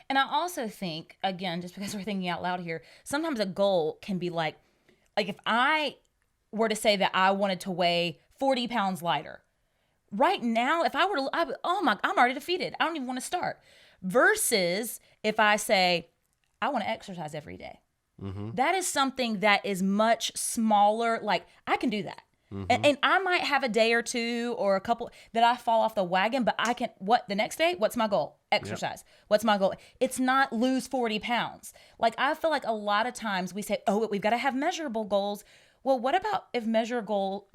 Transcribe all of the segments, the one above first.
And I also think, again, just because we're thinking out loud here, sometimes a goal can be like if I were to say that I wanted to weigh 40 pounds lighter, right now, if I were to, oh my, I'm already defeated. I don't even want to start. Versus if I say, I want to exercise every day. That is something that is much smaller. Like, I can do that. And I might have a day or two or a couple that I fall off the wagon, but I can, the next day, what's my goal? Exercise. Yep. What's my goal? It's not lose 40 pounds. Like, I feel like a lot of times we say, oh, we've got to have measurable goals. Well, what about if measurable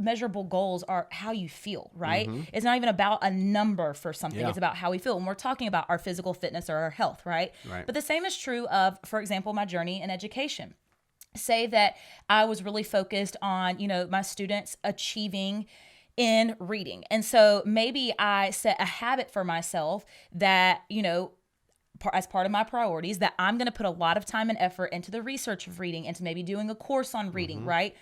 goals are how you feel, right? It's not even about a number for something. It's about how we feel. When we're talking about our physical fitness or our health, right? But the same is true of, for example, my journey in education. Say that I was really focused on, my students achieving in reading. And so maybe I set a habit for myself that, as part of my priorities, that I'm going to put a lot of time and effort into the research of reading, into maybe doing a course on reading, right?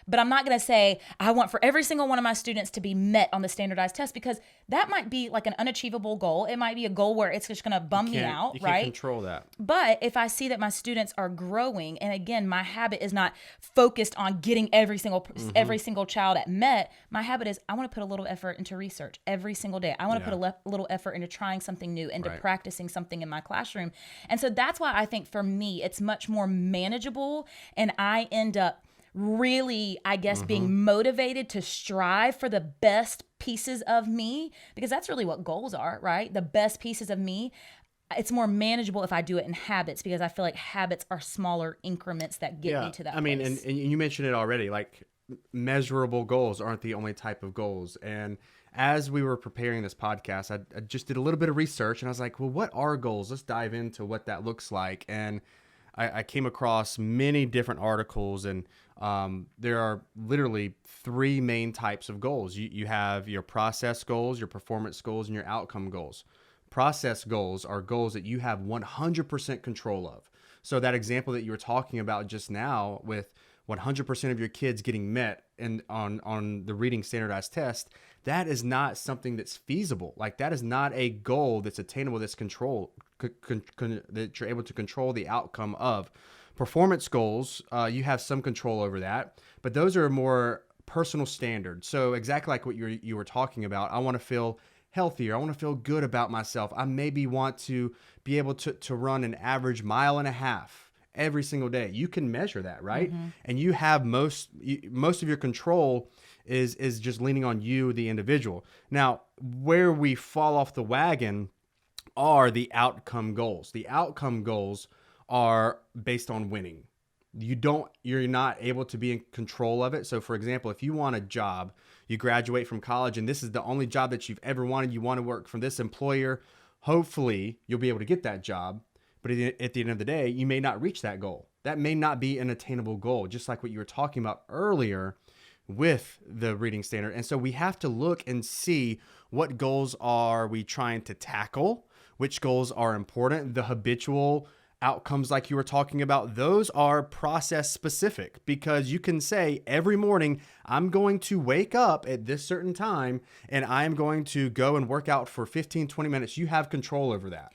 But I'm not going to say I want for every single one of my students to be met on the standardized test, because that might be like an unachievable goal. It might be a goal where it's just going to bum me out, you right? can't control that. But if I see that my students are growing, and again, my habit is not focused on getting every single child at met. My habit is I want to put a little effort into research every single day. I want to put a little effort into trying something new, into practicing something in my classroom. And so that's why I think for me, it's much more manageable, and I end up really, I guess, being motivated to strive for the best pieces of me, because that's really what goals are, right? The best pieces of me. It's more manageable if I do it in habits, because I feel like habits are smaller increments that get me to that place. And you mentioned it already, like measurable goals aren't the only type of goals. And as we were preparing this podcast, I just did a little bit of research, and I was like, well, what are goals? Let's dive into what that looks like. And I came across many different articles, and there are literally three main types of goals. You have your process goals, your performance goals, and your outcome goals. Process goals are goals that you have 100% control of. So that example that you were talking about just now, with 100% of your kids getting met and on the reading standardized test, that is not something that's feasible. Like, that is not a goal that's attainable, that's that you're able to control the outcome of. Performance goals, you have some control over that, but those are more personal standards. So exactly like what you were talking about, I want to feel healthier. I want to feel good about myself. I maybe want to be able to run an average 1.5 miles every single day. You can measure that, right? And you have most of your control is just leaning on you, the individual. Now, where we fall off the wagon are the outcome goals. The outcome goals are based on winning. You're not able to be in control of it. So for example, if you want a job, you graduate from college and this is the only job that you've ever wanted, you want to work for this employer, hopefully you'll be able to get that job. But at the end of the day, you may not reach that goal. That may not be an attainable goal, just like what you were talking about earlier with the reading standard. And so we have to look and see what goals are we trying to tackle, which goals are important. The habitual outcomes like you were talking about, those are process specific, because you can say every morning, I'm going to wake up at this certain time and I'm going to go and work out for 15, 20 minutes. You have control over that.